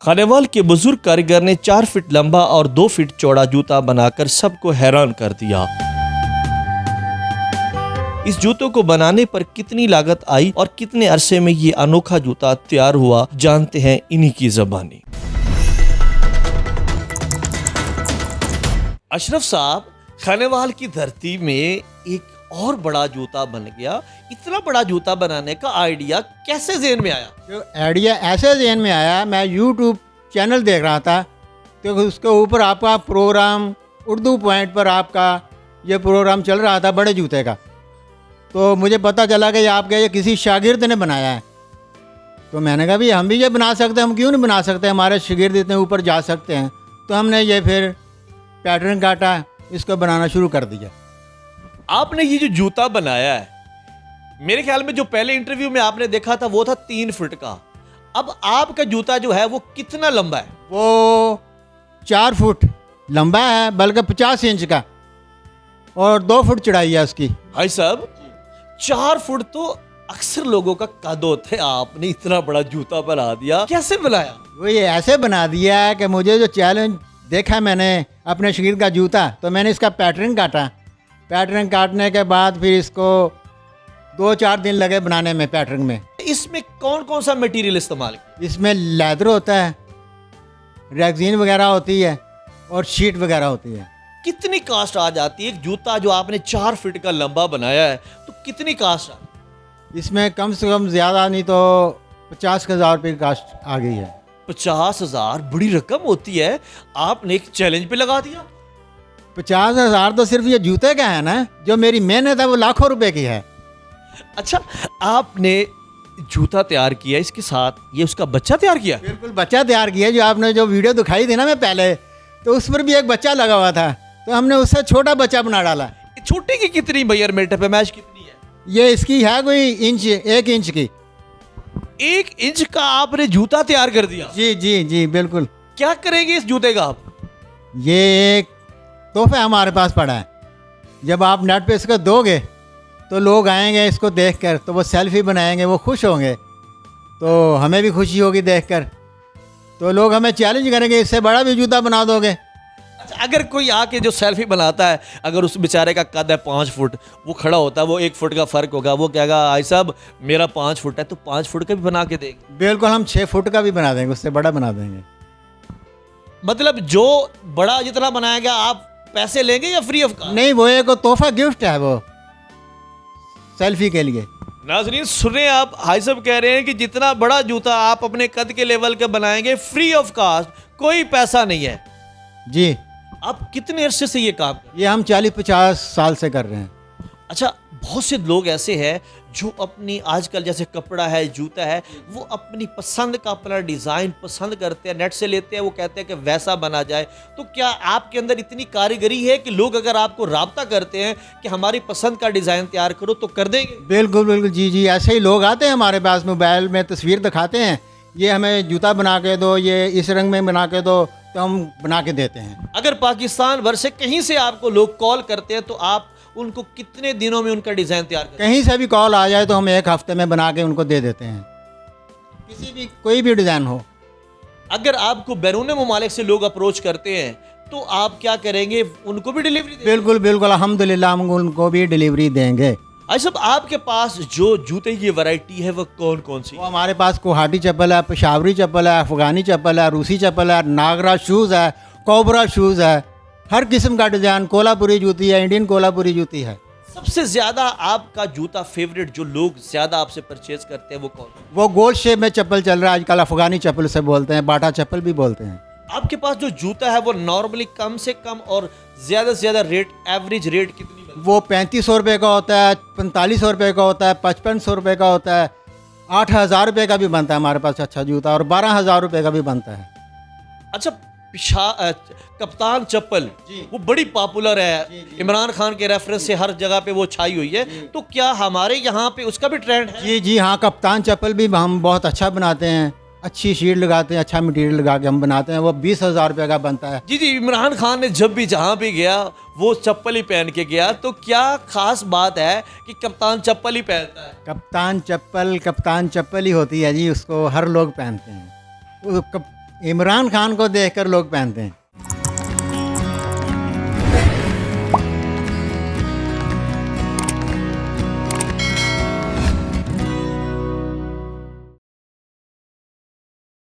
खानेवाल के बुजुर्ग कारीगर ने 4 फीट लंबा और 2 फीट चौड़ा जूता बनाकर सबको हैरान कर दिया। इस जूतों को बनाने पर कितनी लागत आई और कितने अरसे में ये अनोखा जूता तैयार हुआ, जानते हैं इन्हीं की ज़बानी। अशरफ साहब, खानेवाल की धरती में एक और बड़ा जूता बन गया। इतना बड़ा जूता बनाने का आइडिया कैसे ज़हन में आया? जो आइडिया ऐसे ज़हन में आया, मैं यूट्यूब चैनल देख रहा था तो उसके ऊपर आपका प्रोग्राम उर्दू पॉइंट पर आपका ये प्रोग्राम चल रहा था बड़े जूते का। तो मुझे पता चला कि आपके ये किसी शागिर्द ने बनाया है। तो मैंने कहा भाई हम भी ये बना सकते हैं, हम क्यों नहीं बना सकते, हमारे शागिर्द इतने ऊपर जा सकते हैं। तो हमने ये फिर पैटर्न काटा, इसको बनाना शुरू कर दिया। आपने ये जो जूता बनाया है, मेरे ख्याल में जो पहले इंटरव्यू में आपने देखा था वो था 3 फुट का। अब आपका जूता जो है वो कितना लंबा है? वो 4 फुट लंबा है, बल्कि 50 इंच का, और 2 फुट चढ़ाई है उसकी। भाई साहब, 4 फुट तो अक्सर लोगों का कद होता है, आपने इतना बड़ा जूता बना दिया, कैसे बनाया? वो ये ऐसे बना दिया है कि मुझे जो चैलेंज देखा मैंने अपने शागिर्द का जूता, तो मैंने इसका पैटर्न काटा। पैटर्न काटने के बाद फिर इसको 2-4 दिन लगे बनाने में पैटर्न में। इसमें कौन कौन सा मटेरियल इस्तेमाल किया? इसमें लेदर होता है, रेगजीन वगैरह होती है और शीट वगैरह होती है। कितनी कास्ट आ जाती है? एक जूता जो आपने 4 फीट का लंबा बनाया है तो कितनी कास्ट आ? इसमें कम से कम ज़्यादा नहीं तो 50,000 रुपये की कास्ट आ गई है। 50,000 बड़ी रकम होती है, आपने एक चैलेंज पे लगा दिया। 50,000 तो सिर्फ ये जूते का है ना, जो मेरी मेहनत है वो लाखों रुपए की है। अच्छा, आपने जूता तैयार किया, इसके साथ ये उसका बच्चा तैयार किया? बिल्कुल बच्चा तैयार किया। जो आपने जो वीडियो दिखाई थी ना मैं पहले, तो उस पर भी एक बच्चा लगा हुआ था, तो हमने उससे छोटा बच्चा बना डाला। छोटे की कितनी मेजरमेंट है, पैमाइश कितनी है? ये इसकी है कोई 1 इंच की। 1 इंच का आपने जूता तैयार कर दिया? जी जी जी बिल्कुल। क्या करेंगे इस जूते का आप? ये एक तोहफा हमारे पास पड़ा है। जब आप नेट पे इसको दोगे तो लोग आएंगे इसको देखकर, तो वो सेल्फी बनाएंगे, वो खुश होंगे, तो हमें भी खुशी होगी देखकर। तो लोग हमें चैलेंज करेंगे, इससे बड़ा भी जूता बना दोगे। अच्छा, अगर कोई आके जो सेल्फी बनाता है, अगर उस बेचारे का कद है 5 फुट, वो खड़ा होता है, वो 1 फुट का फ़र्क होगा, वो कहेगा भाई साहब मेरा 5 फुट है, तो 5 फुट का भी बना के देंगे? बिल्कुल, हम 6 फुट का भी बना देंगे, उससे बड़ा बना देंगे। मतलब जो बड़ा जितना बनाएगा आप पैसे लेंगे या फ्री ऑफ कॉस्ट? नहीं, वो एक तोहफा गिफ्ट है, वो सेल्फी के लिए। नाज़रीन सुने, आप हाई साहब कह रहे हैं कि जितना बड़ा जूता आप अपने कद के लेवल के बनाएंगे, फ्री ऑफ कॉस्ट, कोई पैसा नहीं है। जी। आप कितने अरसे से ये काम कर रहे हैं? ये हम 40-50 साल से कर रहे हैं। अच्छा, बहुत से लोग ऐसे हैं जो अपनी आजकल जैसे कपड़ा है, जूता है, वो अपनी पसंद का अपना डिज़ाइन पसंद करते हैं, नेट से लेते हैं, वो कहते हैं कि वैसा बना जाए। तो क्या आपके अंदर इतनी कारीगरी है कि लोग अगर आपको राब्ता करते हैं कि हमारी पसंद का डिज़ाइन तैयार करो तो कर देंगे? बिल्कुल बिल्कुल, जी जी, ऐसे ही लोग आते हैं हमारे पास, मोबाइल में तस्वीर दिखाते हैं, ये हमें जूता बना के दो, ये इस रंग में बना के दो, तो हम बना के देते हैं। अगर पाकिस्तान भर से कहीं से आपको लोग कॉल करते हैं तो आप उनको कितने दिनों में उनका डिज़ाइन तैयार करते हैं? कहीं से भी कॉल आ जाए तो हम 1 हफ्ते में बना के उनको दे देते हैं, किसी भी कोई भी डिज़ाइन हो। अगर आपको बैरून ममालिक से लोग अप्रोच करते हैं तो आप क्या करेंगे, उनको भी डिलीवरी देंगे? बिल्कुल बिल्कुल, अल्हम्दुलिल्लाह हम उनको भी डिलीवरी देंगे। अच्छा, अब आपके पास जो जूते की वैरायटी है वो कौन कौन सी? वो हमारे पास कोहाटी चप्पल है, पेशावरी चप्पल है, अफगानी चप्पल है, रूसी चप्पल है, नागरा शूज़ है, कोबरा शूज़ है, हर किस्म का डिज़ाइन, कोलापुरी जूती है, इंडियन कोलापुरी जूती है। सबसे ज़्यादा आपका जूता फेवरेट जो लोग ज़्यादा आपसे परचेज करते हैं वो कौन? वो गोल शेप में चप्पल चल रहा है आजकल, अफगानी चप्पल से बोलते हैं, बाटा चप्पल भी बोलते हैं। आपके पास जो जूता है वो नॉर्मली कम से कम और ज़्यादा से ज़्यादा रेट, एवरेज रेट कितनी बनती है? वो 3500 रुपये का होता है, 4500 रुपये का होता है, 5500 रुपये का होता है, 8,000 रुपये का भी बनता है हमारे पास अच्छा जूता, और 12,000 रुपये का भी बनता है। अच्छा, कप्तान चप्पल वो बड़ी पॉपुलर है, इमरान खान के रेफरेंस से हर जगह पे वो छाई हुई है, तो क्या हमारे यहाँ पे उसका भी ट्रेंड है? जी जी हाँ, कप्तान चप्पल भी हम बहुत अच्छा बनाते हैं, अच्छी शीट लगाते हैं, अच्छा मटेरियल लगा के हम बनाते हैं, वो 20,000 रुपये का बनता है। जी जी, इमरान खान ने जब भी जहाँ भी गया वो चप्पल ही पहन के गया, तो क्या खास बात है कि कप्तान चप्पल ही पहनता है? कप्तान चप्पल ही होती है जी, उसको हर लोग पहनते हैं। इमरान खान को देखकर लोग पहनते हैं।